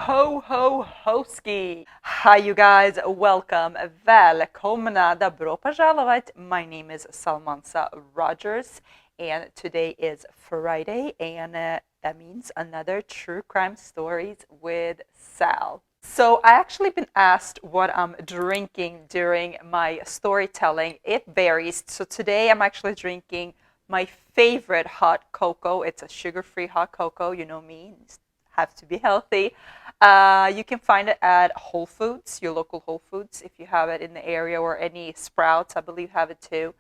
Ho ho hoski! Hi you guys, welcome, välkomna, добро пожаловать. My name is Salmansa Rogers and today is Friday and that means another true crime stories with Sal. So I actually been asked what I'm drinking during my storytelling. It varies. So today I'm actually drinking my favorite hot cocoa. It's a sugar-free hot cocoa. You know me, have to be healthy. You can find it at Whole Foods, your local Whole Foods, if you have it in the area, or any Sprouts, I believe, have it too.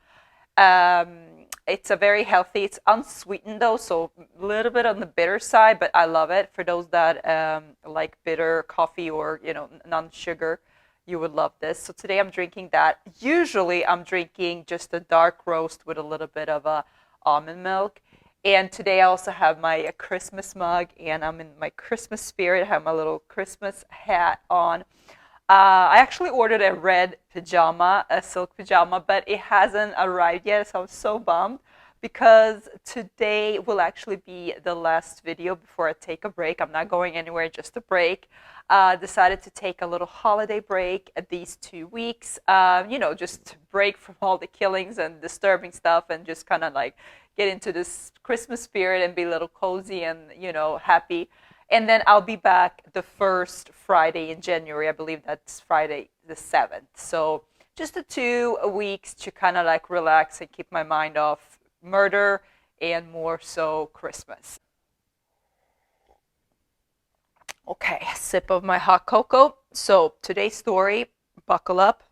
It's a very healthy. It's unsweetened though, so a little bit on the bitter side, but I love it. For those that like bitter coffee or non-sugar, you would love this. So today I'm drinking that. Usually I'm drinking just a dark roast with a little bit of almond milk. And today I also have my Christmas mug, and I'm in my Christmas spirit. I have my little Christmas hat on. I actually ordered a red pajama, a silk pajama, but it hasn't arrived yet, so I'm so bummed because today will actually be the last video before I take a break. I'm not going anywhere, just a break. Decided to take a little holiday break at these 2 weeks, just break from all the killings and disturbing stuff and just kind of like get into this Christmas spirit and be a little cozy and, happy. And then I'll be back the first Friday in January. I believe that's Friday the 7th. So just the 2 weeks to kind of like relax and keep my mind off murder and more so Christmas. Okay, sip of my hot cocoa. So today's story, buckle up,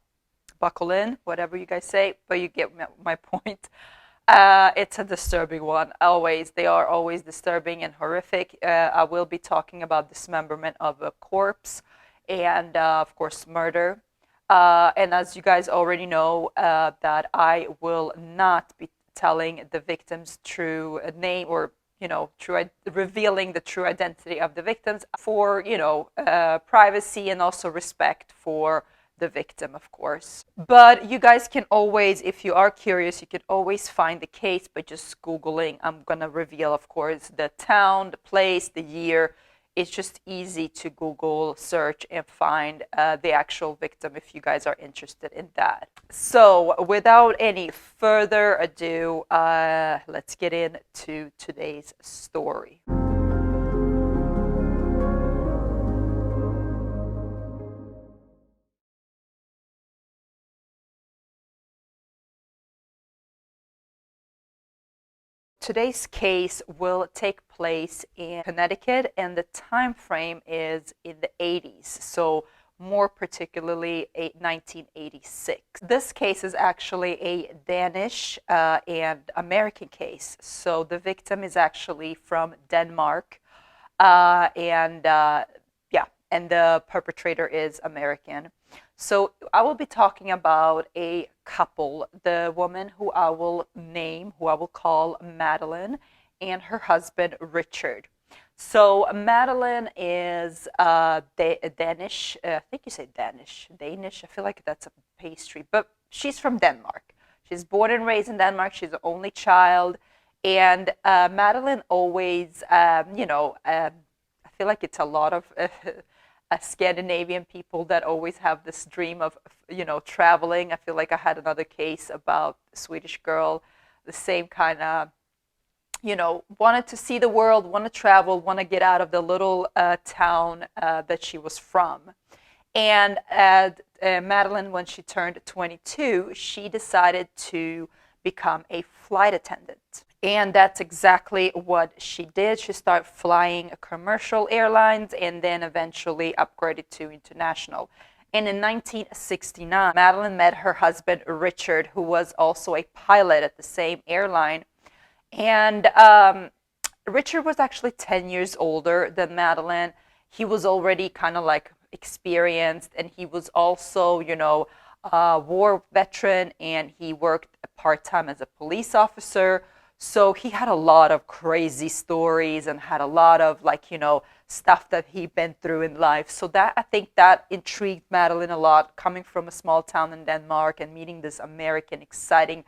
buckle in, whatever you guys say, but you get my point. It's a disturbing one. They are always disturbing and horrific. I will be talking about dismemberment of a corpse and, of course, murder. And as you guys already know, that I will not be telling the victim's true name or, revealing the true identity of the victims for, privacy and also respect for the victim, of course. But you guys can always, if you are curious, you can always find the case by just Googling. I'm gonna reveal, of course, the town, the place, the year. It's just easy to Google search and find the actual victim if you guys are interested in that. So without any further ado, let's get into today's story. Today's case will take place in Connecticut, and the time frame is in the 80s, so more particularly 1986. This case is actually a Danish and American case. So the victim is actually from Denmark, and the perpetrator is American. So I will be talking about a couple, the woman who I will call Madeline, and her husband Richard. So Madeline is Danish. I think you say Danish. I feel like that's a pastry, but she's from Denmark. She's born and raised in Denmark. She's the only child, and Madeline always, I feel like it's a lot of Scandinavian people that always have this dream of, traveling. I feel like I had another case about a Swedish girl, the same kind of, wanted to see the world, want to travel, want to get out of the little town that she was from. And Madeline, when she turned 22, she decided to become a flight attendant. And that's exactly what she did. She started flying commercial airlines and then eventually upgraded to international. And in 1969, Madeline met her husband, Richard, who was also a pilot at the same airline. And Richard was actually 10 years older than Madeline. He was already kind of like experienced, and he was also, a war veteran, and he worked part-time as a police officer. So he had a lot of crazy stories and had a lot of stuff that he'd been through in life. So I think that intrigued Madeline a lot, coming from a small town in Denmark and meeting this American exciting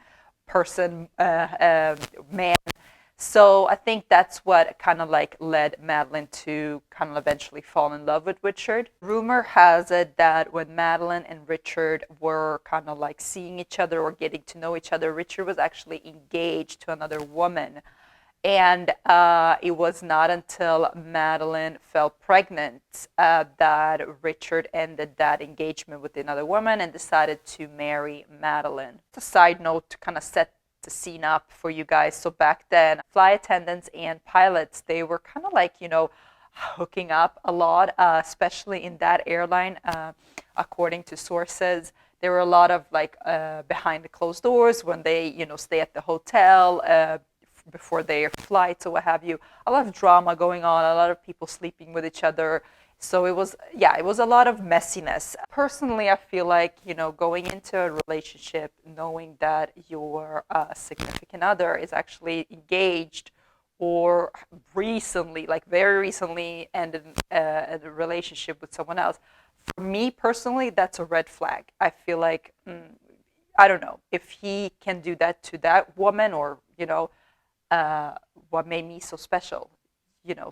person, man. So I think that's what kind of like led Madeline to kind of eventually fall in love with Richard. Rumor has it that when Madeline and Richard were kind of like seeing each other or getting to know each other, Richard was actually engaged to another woman. And it was not until Madeline fell pregnant that Richard ended that engagement with another woman and decided to marry Madeline. Just a side note to kind of set the scene up for you guys. So back then, flight attendants and pilots, they were kind of like, hooking up a lot, especially in that airline, according to sources. There were a lot of like behind the closed doors when they, stay at the hotel before their flights or what have you. A lot of drama going on, a lot of people sleeping with each other. So it was a lot of messiness. Personally, I feel like, going into a relationship, knowing that your significant other is actually engaged or recently, like very recently, ended a relationship with someone else, for me personally, that's a red flag. I feel like, I don't know, if he can do that to that woman or, what made me so special,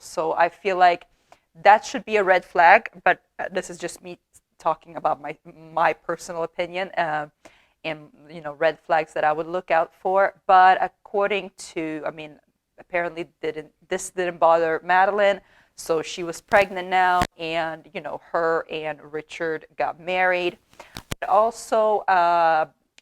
So I feel like that should be a red flag, but this is just me talking about my personal opinion, and red flags that I would look out for. But according to, apparently this didn't bother Madeline, so she was pregnant now, and her and Richard got married. But also,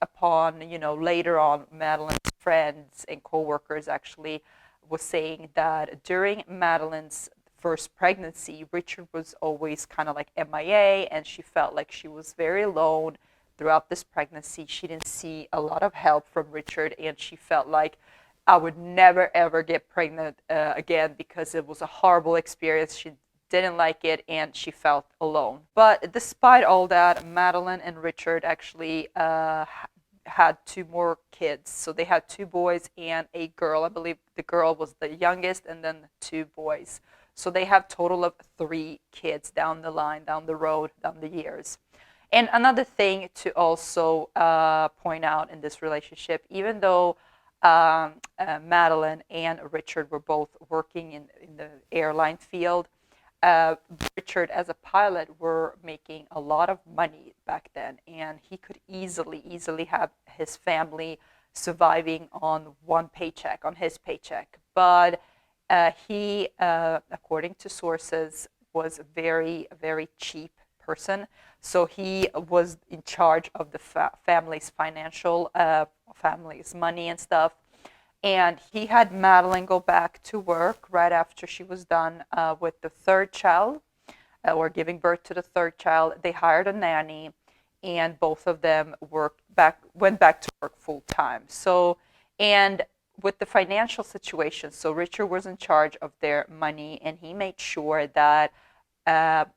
upon later on, Madeline's friends and coworkers actually was saying that during Madeline's first pregnancy, Richard was always kind of like MIA, and she felt like she was very alone throughout this pregnancy. She didn't see a lot of help from Richard, and she felt like, I would never ever get pregnant again because it was a horrible experience. She didn't like it, and she felt alone. But despite all that, Madeline and Richard actually had two more kids. So they had two boys and a girl. I believe the girl was the youngest, and then two boys. So they have a total of 3 kids down the line, down the road, down the years. And another thing to also point out in this relationship, even though Madeline and Richard were both working in the airline field, Richard, as a pilot, were making a lot of money back then, and he could easily have his family surviving on one paycheck, on his paycheck. But he, according to sources, was a very cheap person. So he was in charge of the family's family's money and stuff. And he had Madeline go back to work right after she was done with the third child, or giving birth to the third child. They hired a nanny, and both of them went back to work full time. So, and with the financial situation, so Richard was in charge of their money, and he made sure that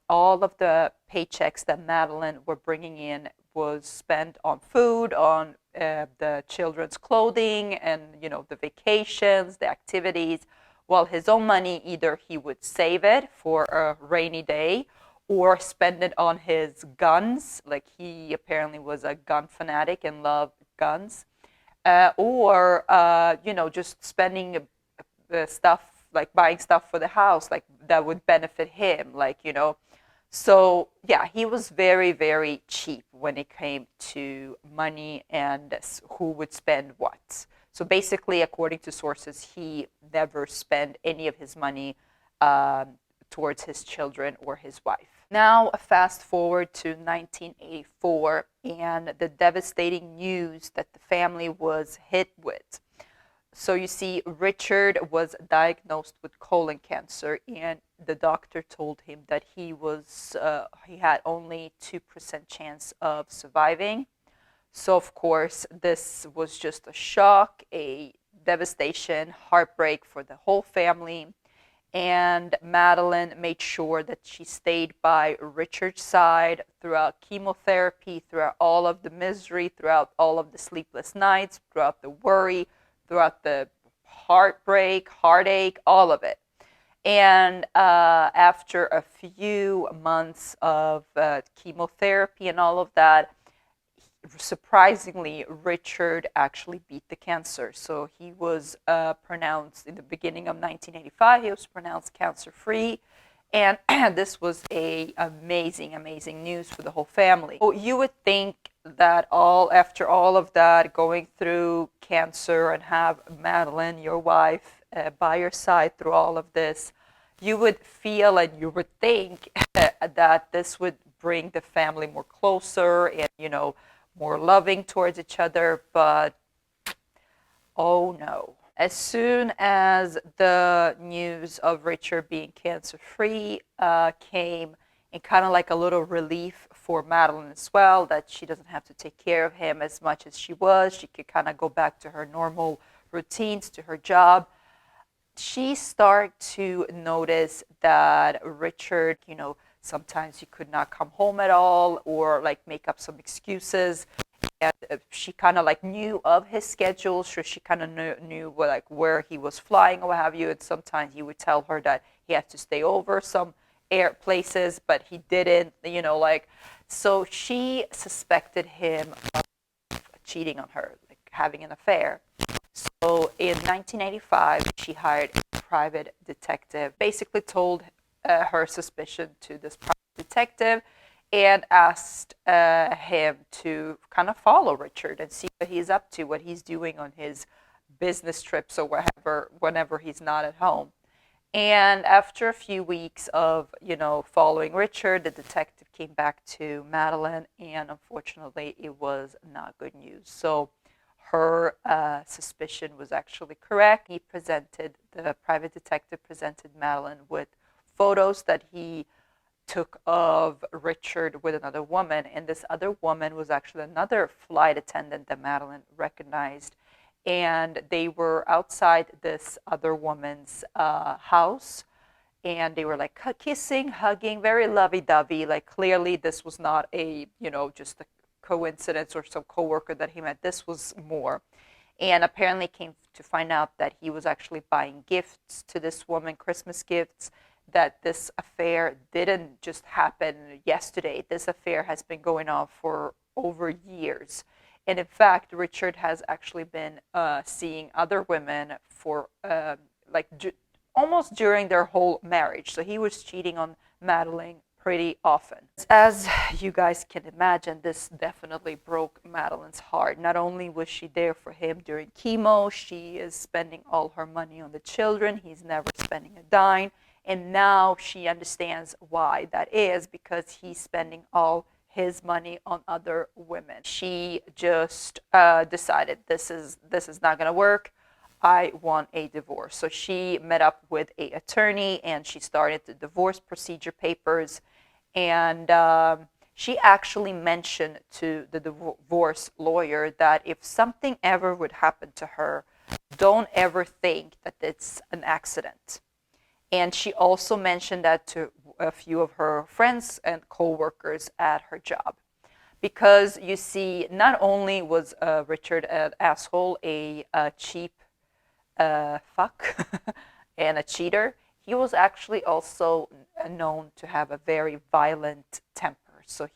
all of the paychecks that Madeline were bringing in was spent on food, on the children's clothing, and the vacations, the activities. While his own money, either he would save it for a rainy day or spend it on his guns. Like, he apparently was a gun fanatic and loved guns, or just spending stuff, like buying stuff for the house, like that would benefit him, So yeah, he was very cheap when it came to money and who would spend what. So basically, according to sources, he never spent any of his money towards his children or his wife. Now, fast forward to 1984 and the devastating news that the family was hit with. So you see, Richard was diagnosed with colon cancer, and the doctor told him that he had only 2% chance of surviving. So of course, this was just a shock, a devastation, heartbreak for the whole family. And Madeline made sure that she stayed by Richard's side throughout chemotherapy, throughout all of the misery, throughout all of the sleepless nights, throughout the worry, throughout the heartbreak, heartache, all of it. And after a few months of chemotherapy and all of that, surprisingly, Richard actually beat the cancer. So he was pronounced in the beginning of 1985. He was pronounced cancer-free, and this was a amazing news for the whole family. So you would think that after all of that, going through cancer and have Madeline, your wife, by your side through all of this, you would feel and you would think that this would bring the family more closer and, more loving towards each other. But oh no. As soon as the news of Richard being cancer-free came, and kind of like a little relief for Madeline as well, that she doesn't have to take care of him as much as she was. She could kind of go back to her normal routines, to her job. She started to notice that Richard, sometimes he could not come home at all, or like make up some excuses. And she kind of like knew of his schedule, so she kind of knew like where he was flying or what have you. And sometimes he would tell her that he had to stay over some places, but he didn't, so she suspected him of cheating on her, like having an affair. So in 1985, she hired a private detective, basically told her suspicion to this private detective, and asked him to kind of follow Richard and see what he's up to, what he's doing on his business trips or whenever he's not at home. And after a few weeks of, following Richard, the detective came back to Madeline, and unfortunately, it was not good news. So her suspicion was actually correct. The private detective presented Madeline with photos that he took of Richard with another woman, and this other woman was actually another flight attendant that Madeline recognized, and they were outside this other woman's house, and they were like kissing, hugging, very lovey-dovey. Like clearly this was not a just a coincidence or some coworker that he met. This was more. And apparently came to find out that he was actually buying gifts to this woman, Christmas gifts, that this affair didn't just happen yesterday. This affair has been going on for over years. And in fact, Richard has actually been seeing other women for almost during their whole marriage. So he was cheating on Madeline pretty often. As you guys can imagine, this definitely broke Madeline's heart. Not only was she there for him during chemo, she is spending all her money on the children. He's never spending a dime. And now she understands why that is, because he's spending all his money on other women. She just decided this is not going to work. I want a divorce. So she met up with an attorney and she started the divorce procedure papers. And she actually mentioned to the divorce lawyer that if something ever would happen to her, don't ever think that it's an accident. And she also mentioned that to a few of her friends and co-workers at her job. Because you see, not only was Richard an asshole, a cheap fuck, and a cheater, he was actually also known to have a very violent temper. So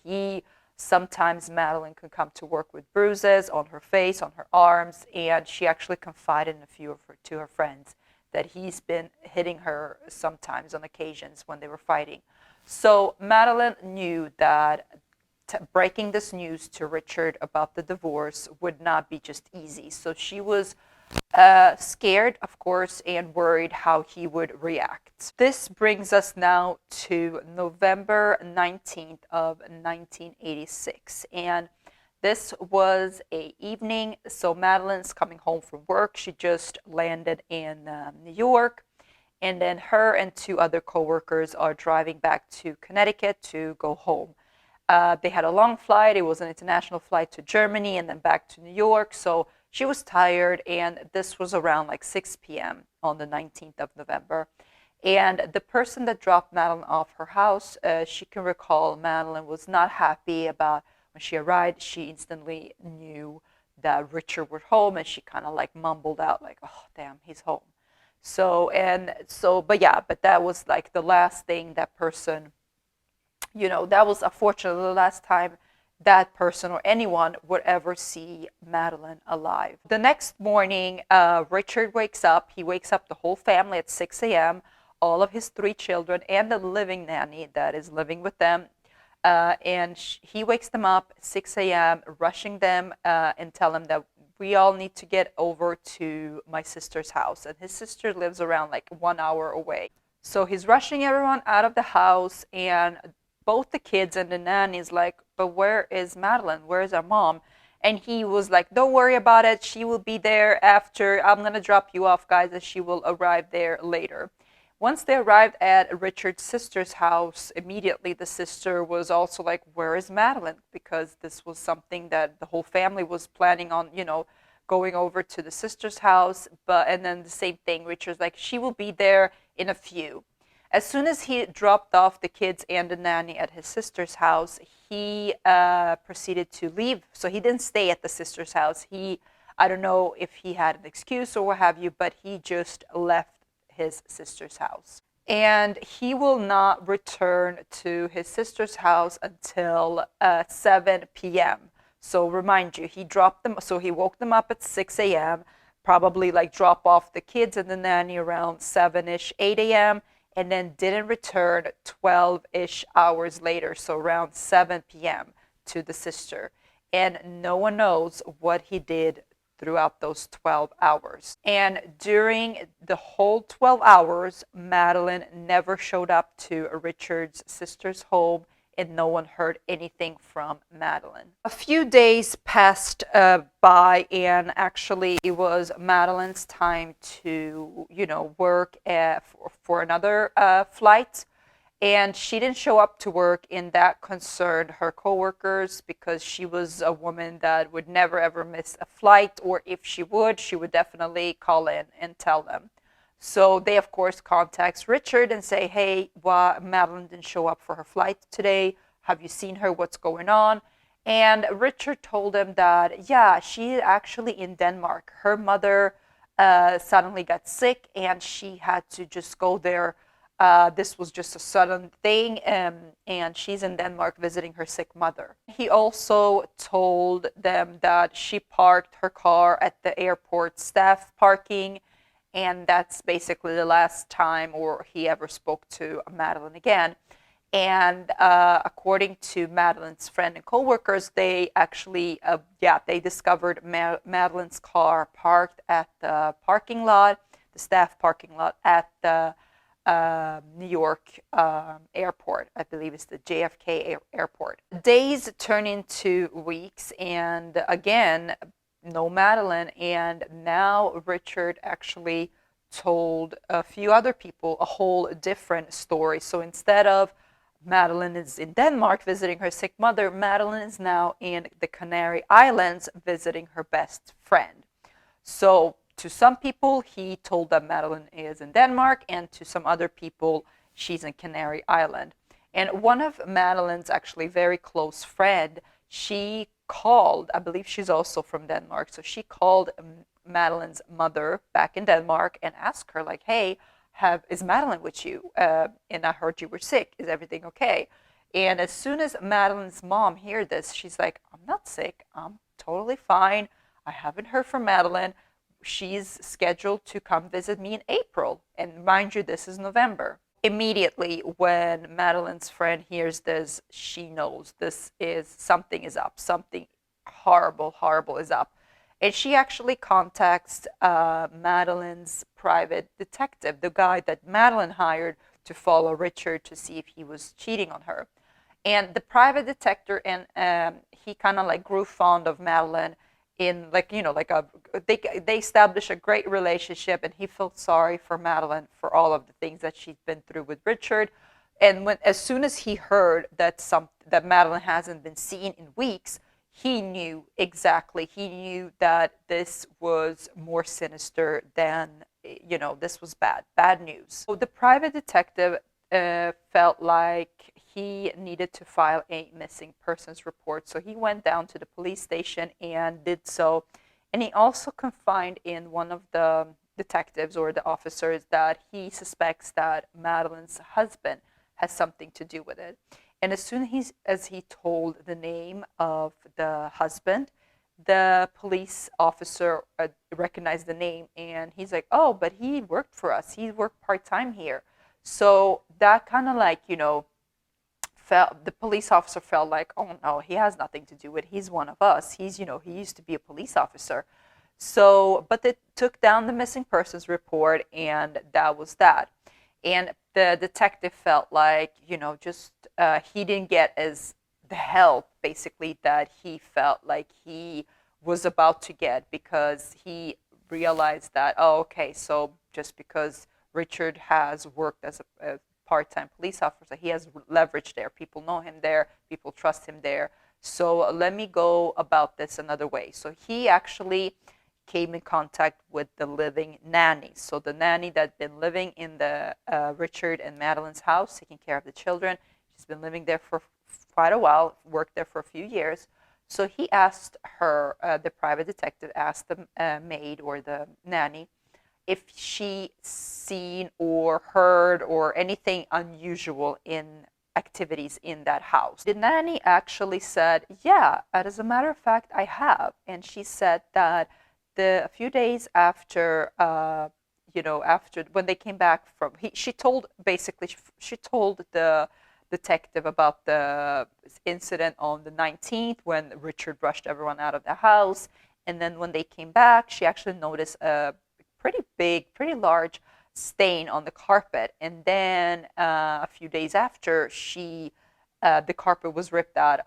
sometimes Madeline could come to work with bruises on her face, on her arms, and she actually confided in a few to her friends that he's been hitting her sometimes on occasions when they were fighting. So Madeline knew that breaking this news to Richard about the divorce would not be just easy. So she was scared, of course, and worried how he would react. This brings us now to November 19th of 1986. And this was an evening, so Madeline's coming home from work. She just landed in New York, and then her and two other coworkers are driving back to Connecticut to go home. They had a long flight. It was an international flight to Germany and then back to New York, so she was tired, and this was around like 6 p.m. on the 19th of November. And the person that dropped Madeline off her house, she can recall Madeline was not happy about when she arrived. She instantly knew that Richard was home, and she kind of like mumbled out like, "Oh, damn, he's home." But that was like the last thing that person, that was unfortunately the last time that person or anyone would ever see Madeline alive. The next morning, Richard wakes up. He wakes up the whole family at 6 a.m., all of his 3 children, and the living nanny that is living with them. And he wakes them up at 6 a.m., rushing them and tell them that we all need to get over to my sister's house. And his sister lives around like 1 hour away. So he's rushing everyone out of the house, and both the kids and the nanny's like, but where is Madeline? Where is our mom? And he was like, don't worry about it. She will be there after. I'm going to drop you off, guys, and she will arrive there later. Once they arrived at Richard's sister's house, immediately the sister was also like, where is Madeline? Because this was something that the whole family was planning on, going over to the sister's house. And then the same thing, Richard's like, she will be there in a few. As soon as he dropped off the kids and the nanny at his sister's house, he proceeded to leave. So he didn't stay at the sister's house. I don't know if he had an excuse or what have you, but he just left his sister's house. And he will not return to his sister's house until 7 p.m. So remind you, he woke them up at 6 a.m., probably like drop off the kids and the nanny around 7-ish, 8 a.m., and then didn't return 12-ish hours later, so around 7 p.m. to the sister. And no one knows what he did throughout those 12 hours. And during the whole 12 hours, Madeline never showed up to Richard's sister's home, and no one heard anything from Madeline. A few days passed by, and actually it was Madeline's time to, work for another flight. And she didn't show up to work, and that concerned her coworkers because she was a woman that would never ever miss a flight, or if she would definitely call in and tell them. So they, of course, contacts Richard and say, hey, Madeline didn't show up for her flight today. Have you seen her? What's going on? And Richard told them that, yeah, she's actually in Denmark. Her mother suddenly got sick, and she had to just go there. This was just a sudden thing, and she's in Denmark visiting her sick mother. He also told them that she parked her car at the airport staff parking, and that's basically the last time or he ever spoke to Madeline again. And according to Madeline's friend and coworkers, they actually, they discovered Madeline's car parked at the parking lot, the staff parking lot at the New York airport. I believe it's the JFK airport. Days turn into weeks, and again, no Madeline. And now Richard actually told a few other people a whole different story. So instead of Madeline is in Denmark visiting her sick mother, Madeline is now in the Canary Islands visiting her best friend. So to some people, he told them Madeline is in Denmark, and to some other people, she's in Canary Island. And one of Madeline's actually very close friend, she called, I believe she's also from Denmark, so she called Madeline's mother back in Denmark and asked her, like, hey, is Madeline with you? And I heard you were sick. Is everything okay? And as soon as Madeline's mom heard this, she's like, I'm not sick. I'm totally fine. I haven't heard from Madeline. She's scheduled to come visit me in April. And mind you, this is November. Immediately when Madeline's friend hears this, she knows something is up. Something horrible is up. And she actually contacts Madeline's private detective, the guy that Madeline hired to follow Richard to see if he was cheating on her. And the private detective, and he kind of like grew fond of Madeline in they established a great relationship, and he felt sorry for Madeline for all of the things that she'd been through with Richard. And as soon as he heard that Madeline hasn't been seen in weeks, he knew exactly. He knew that this was more sinister than, this was bad news. So the private detective felt like he needed to file a missing persons report. So he went down to the police station and did so. And he also confided in one of the detectives or the officers that he suspects that Madeline's husband has something to do with it. And as soon as he told the name of the husband, the police officer recognized the name, and he's like, "Oh, but he worked for us. He worked part-time here." So that kind of like, felt, the police officer felt like, "Oh no, he has nothing to do with it. He's one of us. He used to be a police officer." So, but they took down the missing persons report, and that was that. And the detective felt like, just he didn't get as the help basically that he felt like he was about to get, because he realized that, oh, okay, so just because Richard has worked as a part-time police officer, he has leverage there. People know him there. People trust him there. So let me go about this another way. So he actually came in contact with the living nanny. So the nanny that had been living in the Richard and Madeline's house, taking care of the children. She's been living there for quite a while, worked there for a few years. So he asked her, the private detective asked the maid or the nanny, if she seen or heard or anything unusual in activities in that house. The nanny actually said, yeah, as a matter of fact, I have. And she said that a few days after, after when they came back from, she told the detective about the incident on the 19th when Richard rushed everyone out of the house. And then when they came back, she actually noticed a pretty large stain on the carpet. And then a few days after, the carpet was ripped out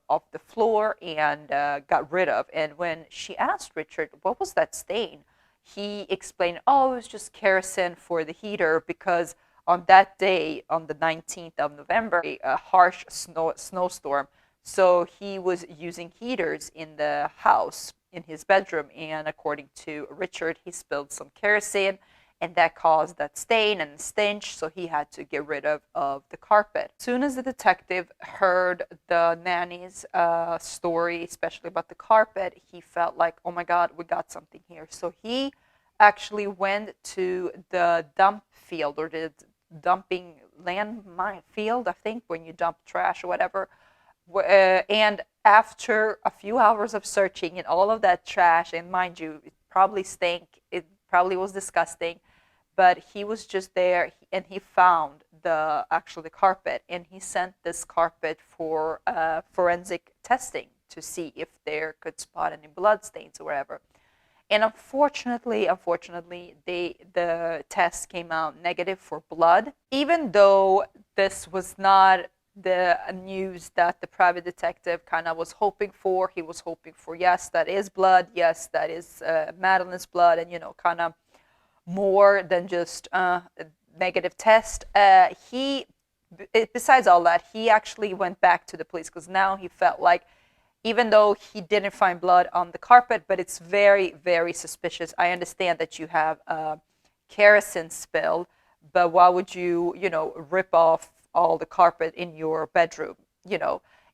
off the floor and got rid of. And when she asked Richard, what was that stain? He explained, oh, it was just kerosene for the heater, because on that day, on the 19th of November, a harsh snowstorm. So he was using heaters in the house, in his bedroom. And according to Richard, he spilled some kerosene, and that caused that stain and stench, so he had to get rid of the carpet. As soon as the detective heard the nanny's story, especially about the carpet, he felt like, oh my God, we got something here. So he actually went to the dump field, or the dumping landmine field, I think, when you dump trash or whatever. And after a few hours of searching in all of that trash, and mind you, it probably stank, it probably was disgusting, but he was just there, and he found the carpet, and he sent this carpet for forensic testing to see if there could spot any blood stains or whatever. And unfortunately, the test came out negative for blood, even though this was not the news that the private detective kind of was hoping for. He was hoping for, yes, that is blood, yes, that is Madeline's blood, and kind of more than just a negative test. Besides all that, he actually went back to the police, because now he felt like, even though he didn't find blood on the carpet, but it's very, very suspicious. I understand that you have kerosene spill, but why would you, rip off all the carpet in your bedroom,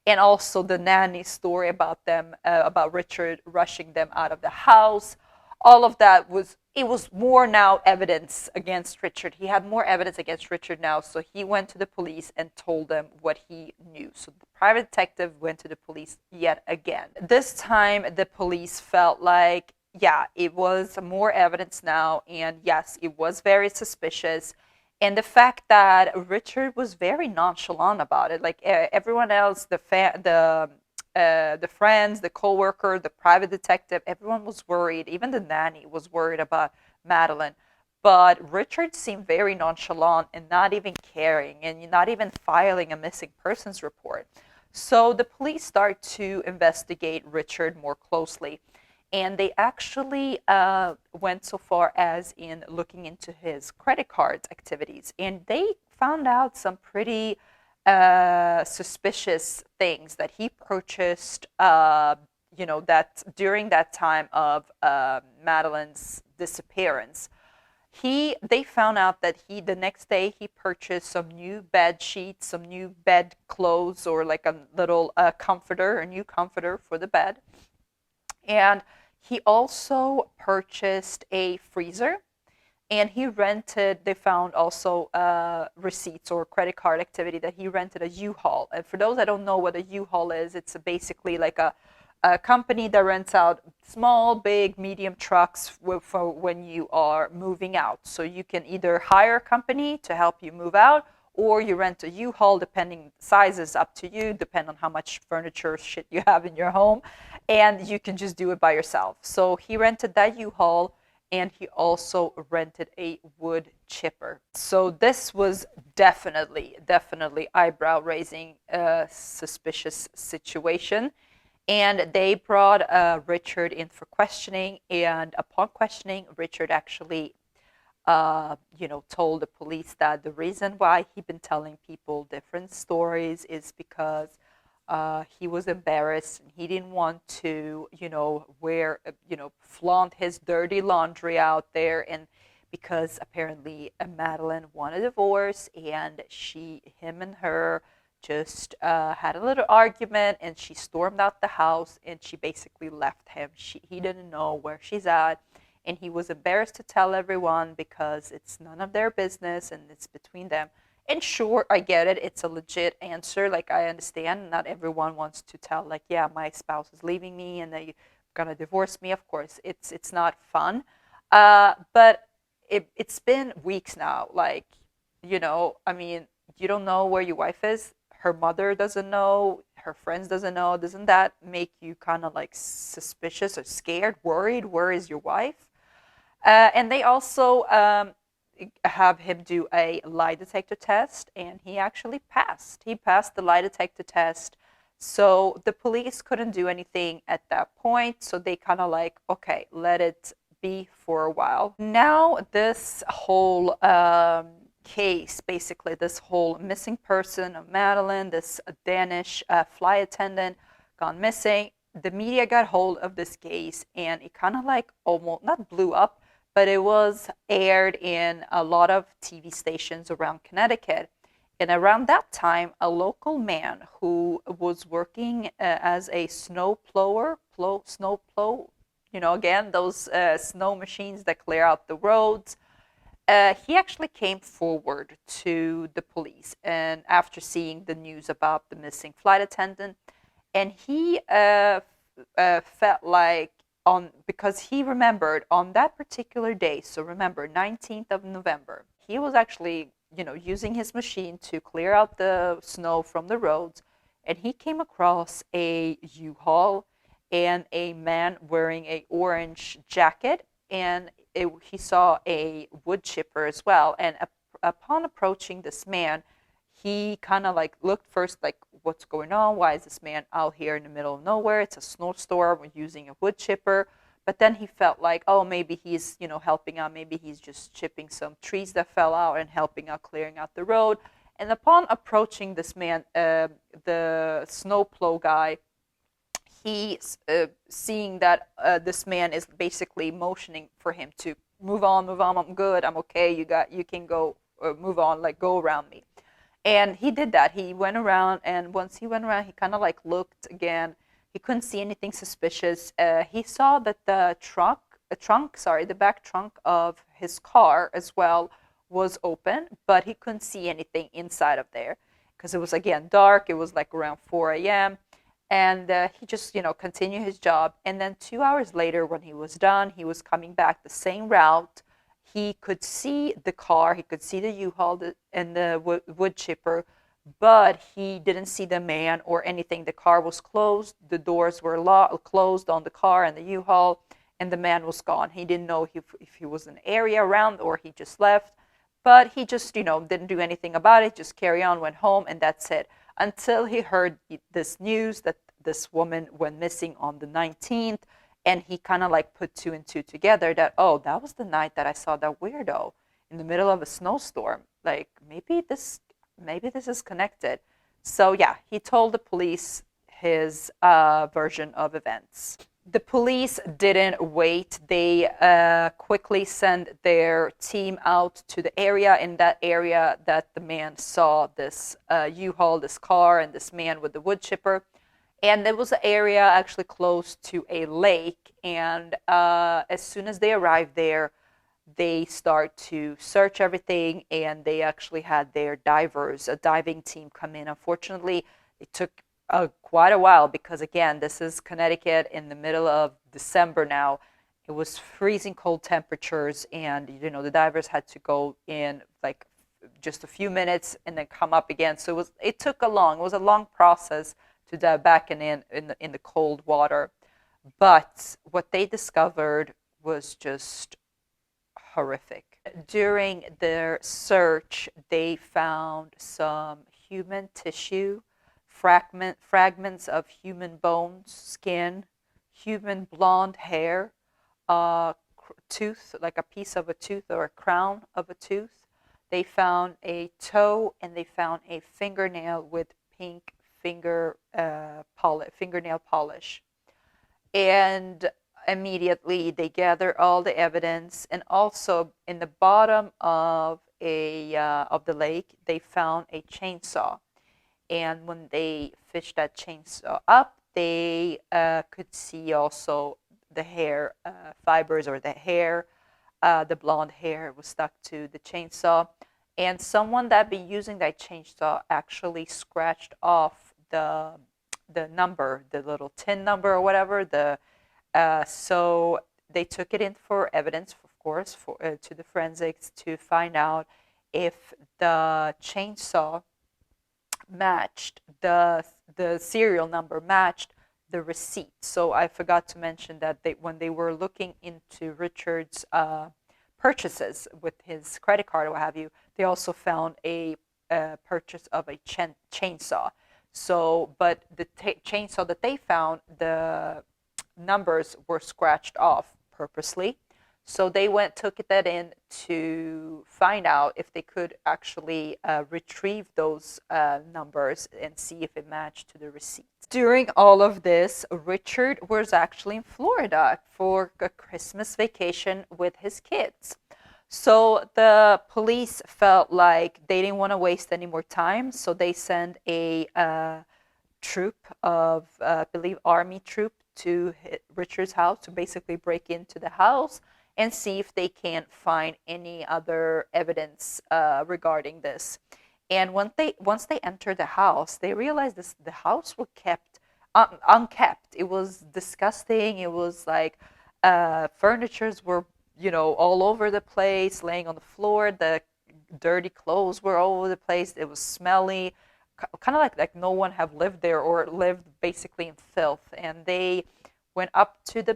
And also the nanny story about about Richard rushing them out of the house. All of that was more now evidence against Richard. He had more evidence against Richard now, so he went to the police and told them what he knew. So the private detective went to the police yet again. This time, the police felt like, yeah, it was more evidence now, and yes, it was very suspicious. And the fact that Richard was very nonchalant about it, like everyone else, the friends, the co-worker, the private detective, everyone was worried. Even the nanny was worried about Madeline. But Richard seemed very nonchalant and not even caring, and not even filing a missing persons report. So the police start to investigate Richard more closely. And they actually went so far as in looking into his credit cards activities. And they found out some pretty suspicious things that he purchased, that during that time of Madeline's disappearance. They found out that the next day he purchased some new bed sheets, some new bed clothes, or like a little comforter, a new comforter for the bed. And he also purchased a freezer, And they found also receipts or credit card activity that he rented a U-Haul. And for those that don't know what a U-Haul is, it's basically like a company that rents out small, big, medium trucks for when you are moving out. So you can either hire a company to help you move out, or you rent a U-Haul, depending, size is up to you, depending on how much furniture shit you have in your home, and you can just do it by yourself. So he rented that U-Haul, and he also rented a wood chipper. So this was definitely eyebrow-raising, suspicious situation. And they brought Richard in for questioning, and upon questioning, Richard actually told the police that the reason why he'd been telling people different stories is because he was embarrassed and he didn't want to, flaunt his dirty laundry out there. And because apparently Madeline wanted a divorce, and him and her just had a little argument, and she stormed out the house and she basically left him. He didn't know where she's at, and he was embarrassed to tell everyone because it's none of their business and it's between them. And sure, I get it. It's a legit answer. Like, I understand not everyone wants to tell, like, yeah, my spouse is leaving me and they're going to divorce me. Of course, it's not fun. But it's been weeks now. Like, I mean, you don't know where your wife is. Her mother doesn't know. Her friends doesn't know. Doesn't that make you kind of like suspicious or scared, worried? Where is your wife? And they also have him do a lie detector test, and he actually passed. He passed the lie detector test. So the police couldn't do anything at that point. So they kind of like, okay, let it be for a while. Now this whole case, basically this whole missing person of Madeline, this Danish flight attendant gone missing, the media got hold of this case, and it kind of like almost not blew up, but it was aired in a lot of TV stations around Connecticut. And around that time, a local man who was working as a snow plow, again, those snow machines that clear out the roads, he actually came forward to the police, and after seeing the news about the missing flight attendant, and he felt like, because he remembered on that particular day, so remember, 19th of November, he was actually, using his machine to clear out the snow from the roads, and he came across a U-Haul and a man wearing a orange jacket, and he saw a wood chipper as well. And upon approaching this man, he kind of like looked first like, what's going on? Why is this man out here in the middle of nowhere? It's a snowstorm. We're using a wood chipper. But then he felt like, oh, maybe he's, helping out. Maybe he's just chipping some trees that fell out and helping out, clearing out the road. And upon approaching this man, the snowplow guy, he, seeing that this man is basically motioning for him to move on, I'm good, I'm okay, you can go, move on, like, go around me. And he did that. He went around, and once he went around, he kind of like looked again. He couldn't see anything suspicious. He saw that the back trunk of his car as well was open, but he couldn't see anything inside of there because it was, again, dark. It was like around 4 a.m. And he just, continued his job. And then 2 hours later, when he was done, he was coming back the same route. He could see the car, he could see the U-Haul and the wood chipper, but he didn't see the man or anything. The car was closed, the doors were closed on the car and the U-Haul, and the man was gone. He didn't know if he was in the area around or he just left, but he just, didn't do anything about it, just carry on, went home, and that's it. Until he heard this news that this woman went missing on the 19th, and he kind of like put two and two together that, oh, that was the night that I saw that weirdo in the middle of a snowstorm. Like, maybe this is connected. So yeah, he told the police his version of events. The police didn't wait. They quickly sent their team out to the area, in that area that the man saw this U-Haul, this car, and this man with the wood chipper. And there was an area actually close to a lake. And as soon as they arrived there, they start to search everything, and they actually had their divers, a diving team, come in. Unfortunately, it took quite a while because, again, this is Connecticut in the middle of December now. It was freezing cold temperatures, and the divers had to go in like just a few minutes and then come up again. So it was a long process to dive back in the cold water. But what they discovered was just horrific. During their search, they found some human tissue, fragments of human bones, skin, human blonde hair, a tooth, like a piece of a tooth or a crown of a tooth. They found a toe, and they found a fingernail with pink fingernail polish. And immediately they gather all the evidence, and also in the bottom of the lake they found a chainsaw. And when they fished that chainsaw up, they could see also the hair fibers, or the blonde hair was stuck to the chainsaw. And someone that had been using that chainsaw actually scratched off the number, the little tin number or whatever. So they took it in for evidence, of course, to the forensics to find out if the chainsaw matched the serial number, matched the receipt. So I forgot to mention that when they were looking into Richard's purchases with his credit card or what have you, they also found a purchase of a chainsaw. So, but the chainsaw that they found, the numbers were scratched off purposely. So they took that in to find out if they could actually retrieve those numbers and see if it matched to the receipt. During all of this, Richard was actually in Florida for a Christmas vacation with his kids. So the police felt like they didn't want to waste any more time, so they sent a troop of, I believe, army troop to Richard's house to basically break into the house and see if they can't find any other evidence regarding this. And once they entered the house, they realized the house was kept unkept. It was disgusting. It was like furnitures were all over the place, laying on the floor. The dirty clothes were all over the place. It was smelly, kind of like no one have lived there or lived basically in filth. And they went up to the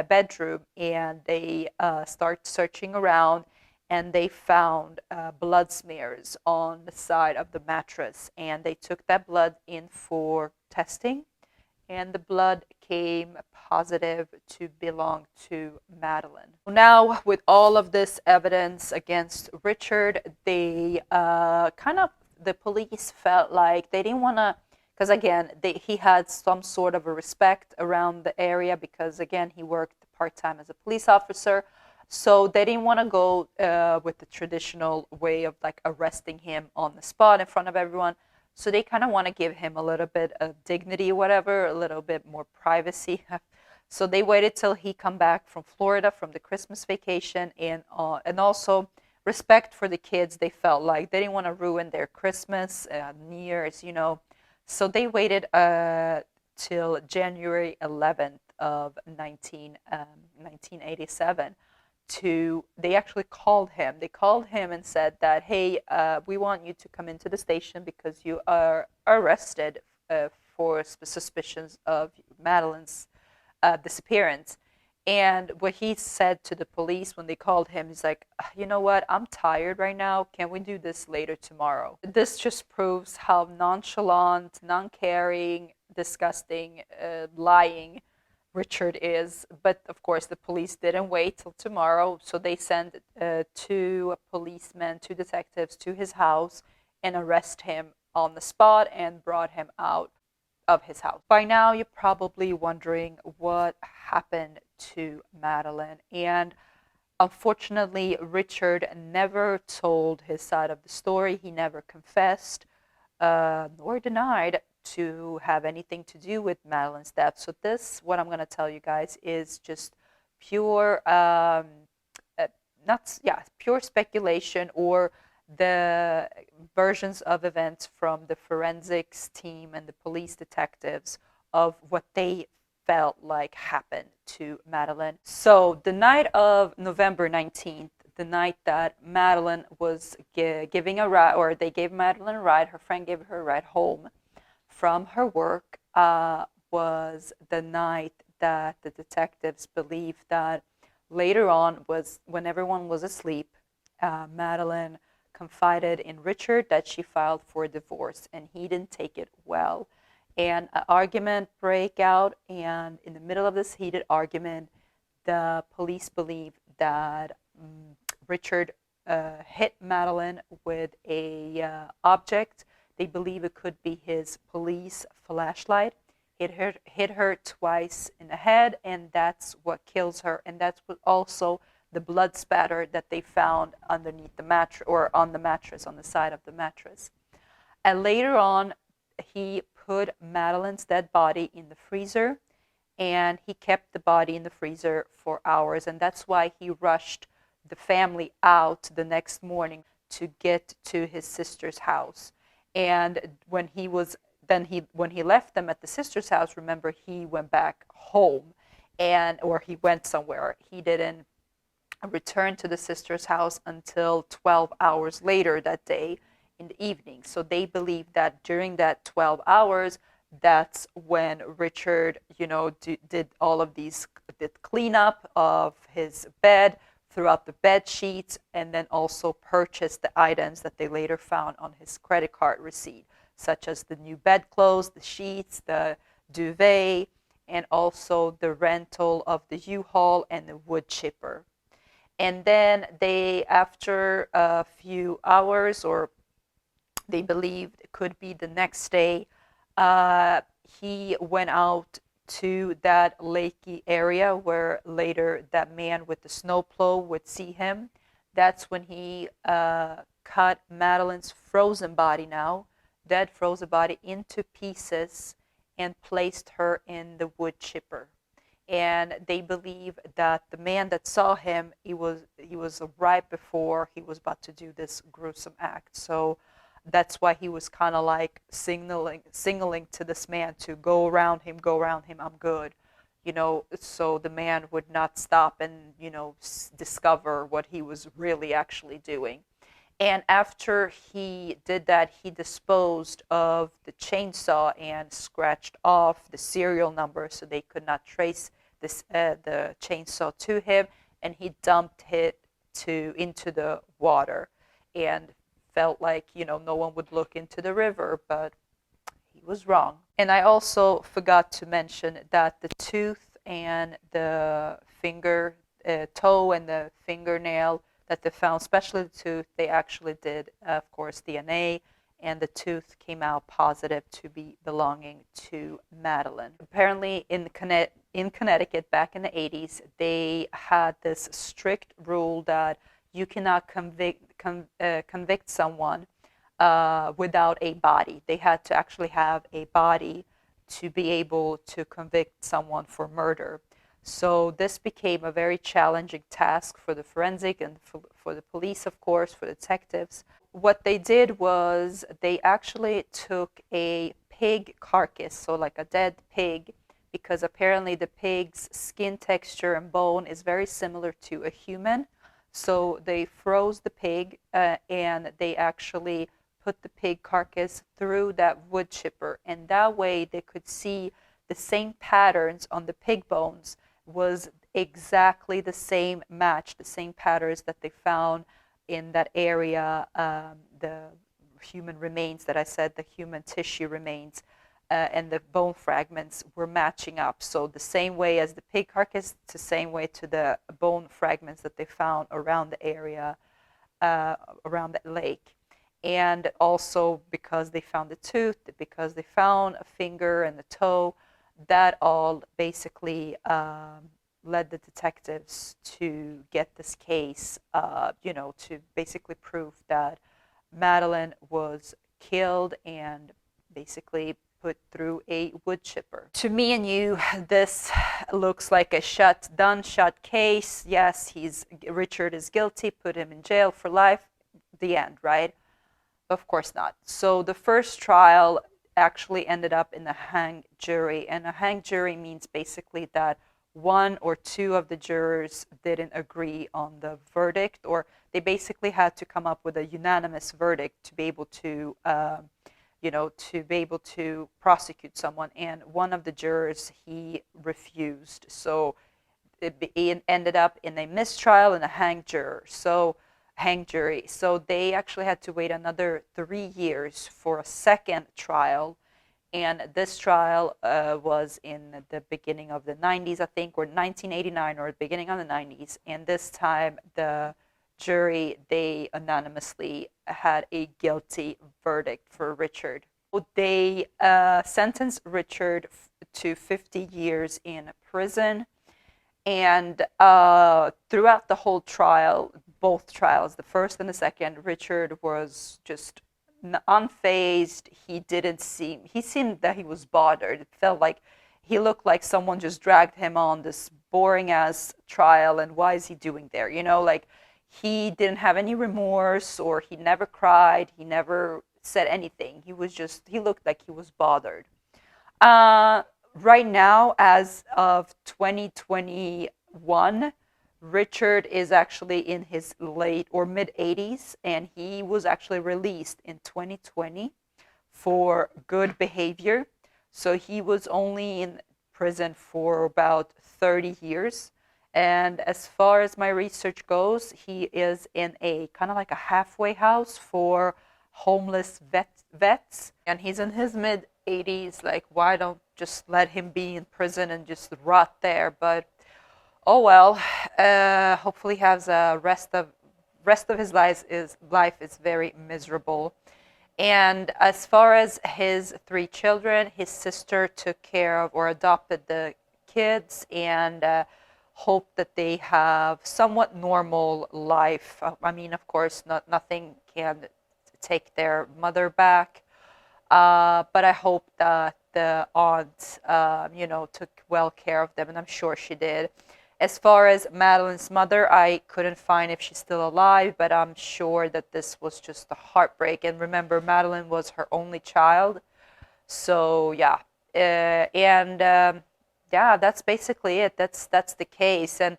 bedroom, and they start searching around, and they found blood smears on the side of the mattress. And they took that blood in for testing, and the blood came positive to belong to Madeline. Now, with all of this evidence against Richard, the police felt like they didn't want to, because again, he had some sort of a respect around the area, because again, he worked part-time as a police officer. So they didn't want to go with the traditional way of like arresting him on the spot in front of everyone. So they kind of want to give him a little bit of dignity, whatever, a little bit more privacy. So they waited till he come back from Florida from the Christmas vacation, and also respect for the kids. They felt like they didn't want to ruin their Christmas, New Year's, So they waited till January 11th of 1987. They actually called him. They called him and said that, hey, we want you to come into the station because you are arrested for suspicions of Madeline's disappearance. And what he said to the police when they called him, he's like, you know what, I'm tired right now. Can we do this later tomorrow? This just proves how nonchalant, non-caring, disgusting, lying Richard is. But of course, the police didn't wait till tomorrow. So they sent two policemen, two detectives to his house and arrest him on the spot and brought him out of his house. By now, you're probably wondering what happened to Madeline. And unfortunately, Richard never told his side of the story. He never confessed or denied to have anything to do with Madeline's death. So what I'm going to tell you guys, is just pure not, yeah, pure speculation, or the versions of events from the forensics team and the police detectives of what they felt like happened to Madeline. So the night of November 19th, the night that Madeline was giving a ride, or they gave Madeline a ride, her friend gave her a ride home from her work, was the night that the detectives believed that later on, was when everyone was asleep, Madeline confided in Richard that she filed for divorce, and he didn't take it well. And an argument break out, and in the middle of this heated argument, the police believe that Richard hit Madeline with a object. They believe it could be his police flashlight. It hit her twice in the head, and that's what kills her. And that's what also the blood spatter that they found underneath the mattress, or on the mattress, on the side of the mattress. And later on, he put Madeline's dead body in the freezer, and he kept the body in the freezer for hours. And that's why he rushed the family out the next morning to get to his sister's house. And when he left them at the sister's house, remember, he went back home, or he went somewhere. He didn't return to the sister's house until 12 hours later that day in the evening. So they believe that during that 12 hours, that's when Richard, did all of these, did cleanup of his bed, threw out the bed sheets, and then also purchased the items that they later found on his credit card receipt, such as the new bedclothes, the sheets, the duvet, and also the rental of the U-Haul and the wood chipper. And then they, after a few hours, or they believed it could be the next day, he went out to that lakey area where later that man with the snowplow would see him. That's when he cut Madeline's frozen body, now dead frozen body, into pieces and placed her in the wood chipper. And they believe that the man that saw him, he was right before he was about to do this gruesome act. So that's why he was kind of like signaling to this man to go around him, I'm good, so the man would not stop and, discover what he was really actually doing. And after he did that, he disposed of the chainsaw and scratched off the serial number so they could not trace the chainsaw to him, and he dumped it into the water, and felt like, no one would look into the river, but he was wrong. And I also forgot to mention that the tooth and the finger, toe and the fingernail that they found, especially the tooth, they actually did, of course, DNA, and the tooth came out positive to be belonging to Madeline. Apparently, in Connecticut back in the 80s, they had this strict rule that you cannot convict someone without a body. They had to actually have a body to be able to convict someone for murder. So this became a very challenging task for the forensic and for the police, of course, for detectives. What they did was they actually took a pig carcass, so like a dead pig, because apparently the pig's skin texture and bone is very similar to a human. So they froze the pig, and they actually put the pig carcass through that wood chipper, and that way they could see the same patterns on the pig bones was exactly the same match, the same patterns that they found in that area, the human remains that I said, the human tissue remains, and the bone fragments were matching up. So the same way as the pig carcass, it's the same way to the bone fragments that they found around the area, around that lake. And also because they found the tooth, because they found a finger and the toe, that all basically led the detectives to get this case, to basically prove that Madeline was killed and basically put through a wood chipper. To me and you, this looks like a done shut case. Yes, Richard is guilty, put him in jail for life, the end, right? Of course not. So the first trial actually ended up in a hang jury, and a hang jury means basically that one or two of the jurors didn't agree on the verdict, or they basically had to come up with a unanimous verdict to be able to prosecute someone, and one of the jurors, he refused. So it ended up in a mistrial and a hang jury. So they actually had to wait another 3 years for a second trial. And this trial was in the beginning of the 90s, I think, or 1989, or the beginning of the 90s. And this time, the jury, they unanimously had a guilty verdict for Richard. They sentenced Richard to 50 years in prison. And throughout the whole trial, both trials, the first and the second, Richard was just unfazed. He seemed that he was bothered. It felt like he looked like someone just dragged him on this boring ass trial, and why is he doing there? Like he didn't have any remorse, or he never cried, he never said anything. He looked like he was bothered. Right now, as of 2021, Richard is actually in his late or mid 80s, and he was actually released in 2020 for good behavior. So he was only in prison for about 30 years. And as far as my research goes, he is in a kind of like a halfway house for homeless vets. And he's in his mid 80s. Like, why don't just let him be in prison and just rot there? But oh well. Hopefully has a rest of his life is very miserable. And as far as his 3 children, his sister took care of or adopted the kids, and hope that they have somewhat normal life. I mean, of course, nothing can take their mother back, but I hope that the aunt, took well care of them, and I'm sure she did. As far as Madeline's mother, I couldn't find if she's still alive, but I'm sure that this was just a heartbreak. And remember, Madeline was her only child. So, yeah. Yeah, that's basically it. That's the case. And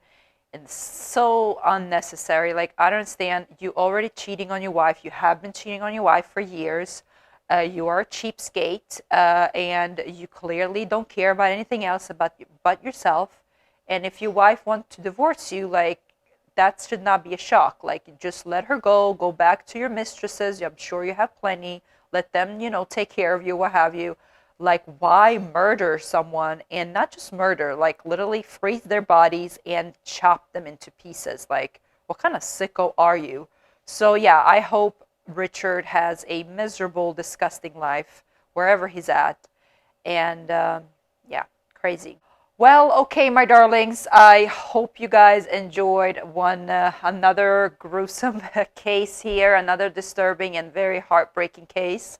so unnecessary. Like, I don't understand. You already cheating on your wife. You have been cheating on your wife for years. You are a cheapskate, and you clearly don't care about anything else but yourself. And if your wife wants to divorce you, like, that should not be a shock. Like, just let her go back to your mistresses. I'm sure you have plenty. Let them, take care of you, what have you. Like, why murder someone? And not just murder, like literally freeze their bodies and chop them into pieces. Like, what kind of sicko are you? So yeah, I hope Richard has a miserable, disgusting life wherever he's at. And yeah, crazy. Well, okay, my darlings, I hope you guys enjoyed another gruesome case here, another disturbing and very heartbreaking case.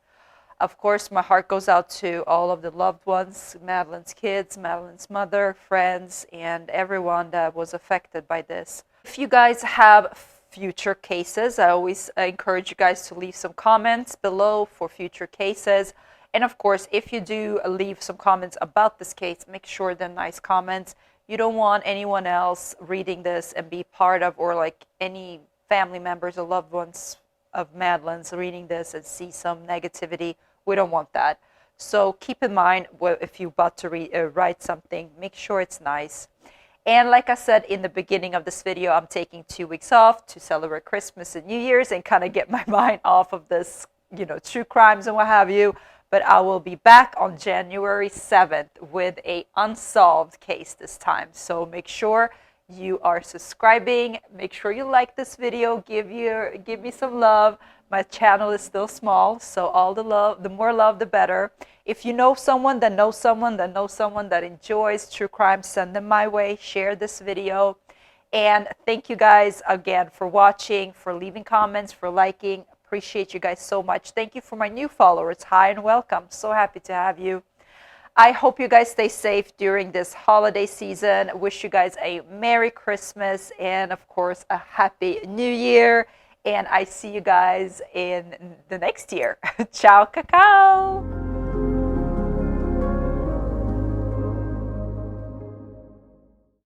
Of course, my heart goes out to all of the loved ones, Madeline's kids, Madeline's mother, friends, and everyone that was affected by this. If you guys have future cases, I always encourage you guys to leave some comments below for future cases. And of course, if you do leave some comments about this case, make sure they're nice comments. You don't want anyone else reading this and be part of, or like any family members or loved ones of Madeline's reading this and see some negativity. We don't want that. So keep in mind, if you're about to write something, make sure it's nice. And like I said in the beginning of this video, I'm taking 2 weeks off to celebrate Christmas and New Year's and kind of get my mind off of this, true crimes and what have you. But I will be back on January 7th with a unsolved case this time. So make sure you are subscribing. Make sure you like this video. Give me some love. My channel is still small, so all the more love, the better. If you know someone that knows someone that knows someone that enjoys true crime, send them my way. Share this video. And thank you guys again for watching, for leaving comments, for liking. appreciate you guys so much. Thank you for my new followers. Hi and welcome. So happy to have you. I hope you guys stay safe during this holiday season. Wish you guys a Merry Christmas and, of course, a Happy New Year. And I see you guys in the next year. Ciao, Cacao.